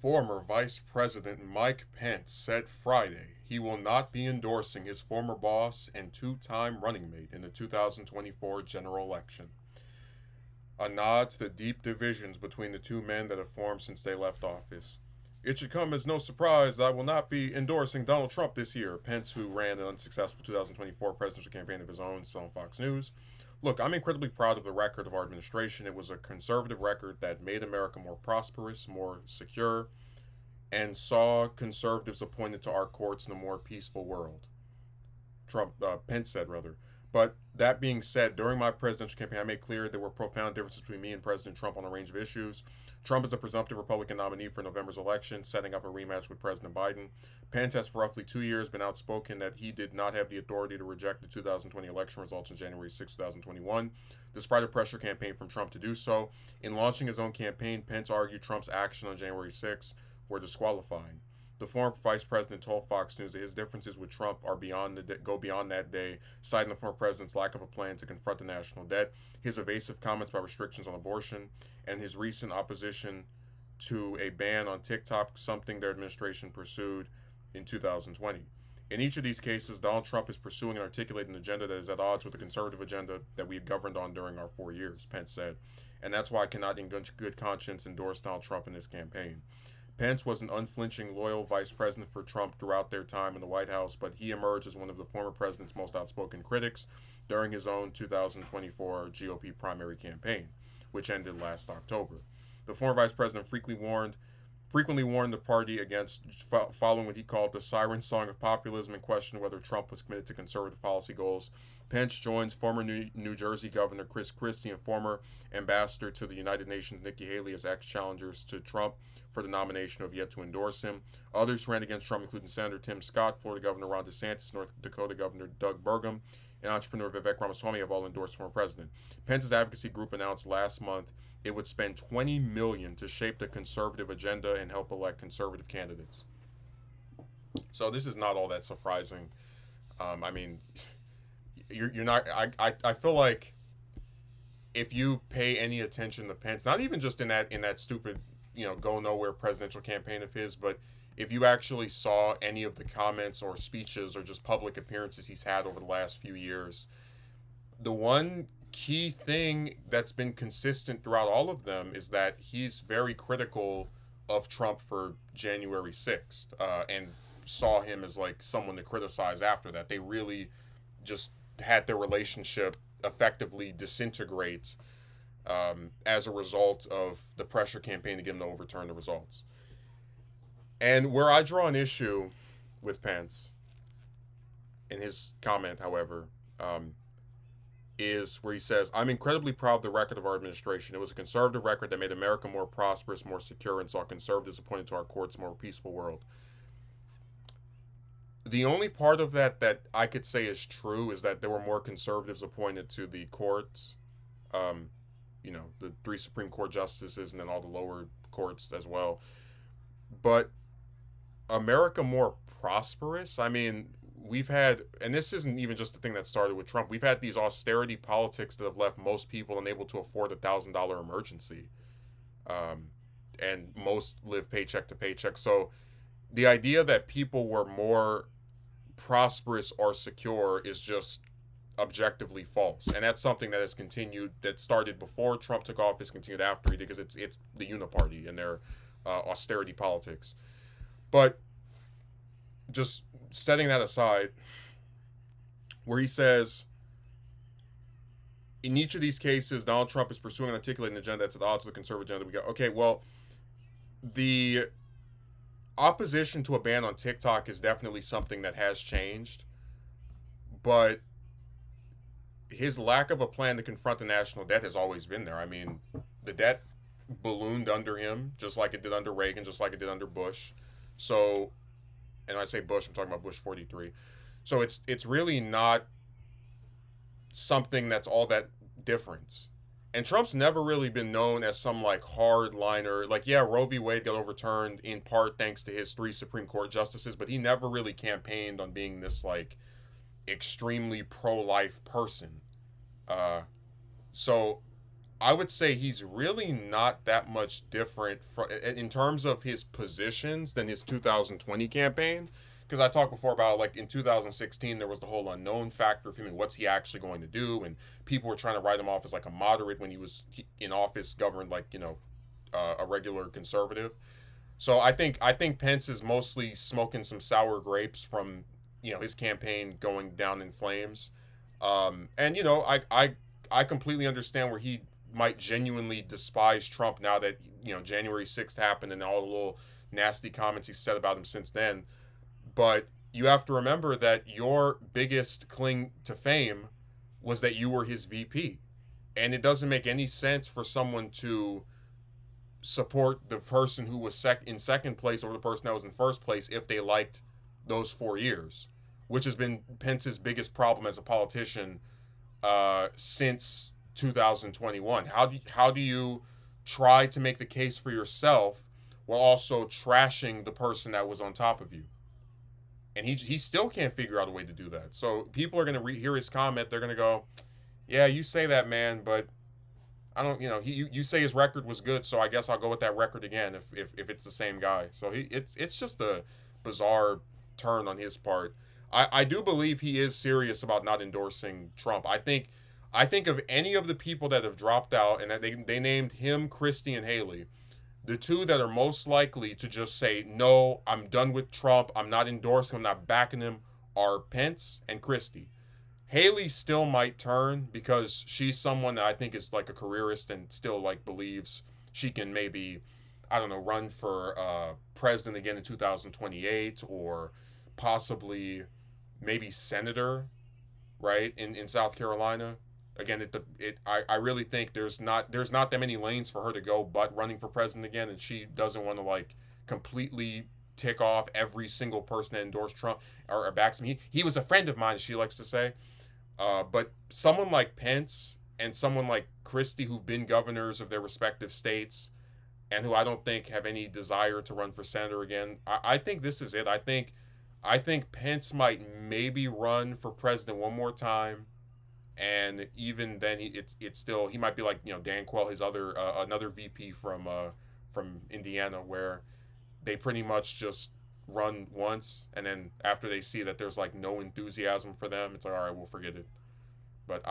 Former Vice President Mike Pence said Friday he will not be endorsing his former boss and two-time running mate in the 2024 general election. A nod to the deep divisions between the two men that have formed since they left office. It should come as no surprise that I will not be endorsing Donald Trump this year, Pence, who ran an unsuccessful 2024 presidential campaign of his own, said on Fox News. Look, I'm incredibly proud of the record of our administration. It was a conservative record that made America more prosperous, more secure, and saw conservatives appointed to our courts in a more peaceful world. Pence said rather. But that being said, during my presidential campaign, I made clear there were profound differences between me and President Trump on a range of issues. Trump is the presumptive Republican nominee for November's election, setting up a rematch with President Biden. Pence has for roughly 2 years been outspoken that he did not have the authority to reject the 2020 election results on January 6, 2021, despite a pressure campaign from Trump to do so. In launching his own campaign, Pence argued Trump's action on January 6 were disqualifying. The former vice president told Fox News that his differences with Trump are go beyond that day, citing the former president's lack of a plan to confront the national debt, his evasive comments about restrictions on abortion, and his recent opposition to a ban on TikTok, something their administration pursued in 2020. In each of these cases, Donald Trump is pursuing and articulating an agenda that is at odds with the conservative agenda that we have governed on during our 4 years, Pence said. And that's why I cannot, in good conscience, endorse Donald Trump in this campaign. Pence was an unflinching, loyal vice president for Trump throughout their time in the White House, but he emerged as one of the former president's most outspoken critics during his own 2024 GOP primary campaign, which ended last October. The former vice president frequently warned the party against following what he called the siren song of populism and questioned whether Trump was committed to conservative policy goals. Pence joins former New Jersey Governor Chris Christie and former ambassador to the United Nations Nikki Haley as ex-challengers to Trump for the nomination who have yet to endorse him. Others who ran against Trump, including Senator Tim Scott, Florida Governor Ron DeSantis, North Dakota Governor Doug Burgum, and entrepreneur Vivek Ramaswamy, have all endorsed former president. Pence's advocacy group announced last month it would spend $20 million to shape the conservative agenda and help elect conservative candidates. So this is not all that surprising. I mean, you're not. I feel like if you pay any attention to Pence, not even just in that stupid go nowhere presidential campaign of his, but if you actually saw any of the comments or speeches or just public appearances he's had over the last few years, the one key thing that's been consistent throughout all of them is that he's very critical of Trump for January 6th, and saw him as like someone to criticize after that. They really just had their relationship effectively disintegrate as a result of the pressure campaign to get him to overturn the results. And where I draw an issue with Pence in his comment, however, is where he says, I'm incredibly proud of the record of our administration. It was a conservative record that made America more prosperous, more secure, and saw conservatives appointed to our courts a more peaceful world. The only part of that I could say is true is that there were more conservatives appointed to the courts, the 3 Supreme Court justices and then all the lower courts as well. But America more prosperous? I mean, we've had, and this isn't even just the thing that started with Trump, we've had these austerity politics that have left most people unable to afford $1,000 emergency. And most live paycheck to paycheck. So the idea that people were more prosperous or secure is just objectively false, and that's something that has continued, that started before Trump took office, continued after he did, because it's the Uniparty and their austerity politics. But just setting that aside, where he says in each of these cases Donald Trump is pursuing and articulating an agenda that's at odds with the conservative agenda, we go, okay, well, the opposition to a ban on TikTok is definitely something that has changed, but his lack of a plan to confront the national debt has always been there. I mean, the debt ballooned under him, just like it did under Reagan, just like it did under Bush. So, and when I say Bush, I'm talking about Bush 43. So it's really not something that's all that different. And Trump's never really been known as some like hardliner. Like, yeah, Roe v. Wade got overturned in part thanks to his 3 Supreme Court justices, but he never really campaigned on being this like extremely pro-life person. So I would say he's really not that much different in terms of his positions than his 2020 campaign. Because I talked before about like in 2016 there was the whole unknown factor of him and what's he actually going to do, and people were trying to write him off as like a moderate when he was in office, governed like a regular conservative. So I think Pence is mostly smoking some sour grapes from his campaign going down in flames. And I completely understand where he might genuinely despise Trump now that January 6th happened and all the little nasty comments he said about him since then. But you have to remember that your biggest cling to fame was that you were his VP, and it doesn't make any sense for someone to support the person who was in second place over the person that was in first place if they liked those 4 years, which has been Pence's biggest problem as a politician since 2021. How do you try to make the case for yourself while also trashing the person that was on top of you? And he still can't figure out a way to do that. So people are going to hear his comment. They're going to go, "Yeah, you say that, man, but I don't, you say his record was good, so I guess I'll go with that record again if it's the same guy." So it's just a bizarre turn on his part. I do believe he is serious about not endorsing Trump. I think of any of the people that have dropped out, and that they named him, Christie, and Haley. The two that are most likely to just say, "No, I'm done with Trump, I'm not endorsing him, I'm not backing him," are Pence and Christie. Haley still might turn because she's someone that I think is like a careerist and still like believes she can maybe, I don't know, run for president again in 2028, or possibly maybe senator, right, in South Carolina. Again, I really think there's not that many lanes for her to go but running for president again, and she doesn't want to like completely tick off every single person that endorsed Trump or backs him. He was a friend of mine, she likes to say. But someone like Pence and someone like Christie, who've been governors of their respective states and who I don't think have any desire to run for senator again, I think this is it. I think Pence might maybe run for president one more time, and even then, it's still, he might be like Dan Quell, his other another VP from Indiana, where they pretty much just run once, and then after they see that there's like no enthusiasm for them, it's like, all right, we'll forget it. But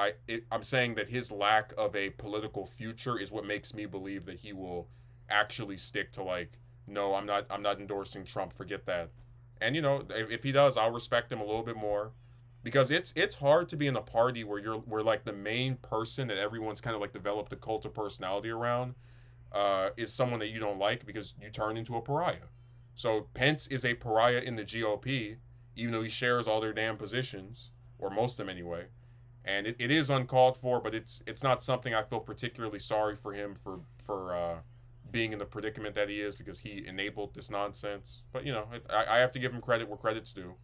I'm saying that his lack of a political future is what makes me believe that he will actually stick to like, "No, I'm not endorsing Trump. Forget that." And if he does, I'll respect him a little bit more, because it's hard to be in a party where like the main person that everyone's kind of like developed a cult of personality around is someone that you don't like, because you turn into a pariah. So Pence is a pariah in the GOP, even though he shares all their damn positions, or most of them anyway. And it is uncalled for, but it's not something I feel particularly sorry for him for being in the predicament that he is, because he enabled this nonsense. But I have to give him credit where credit's due.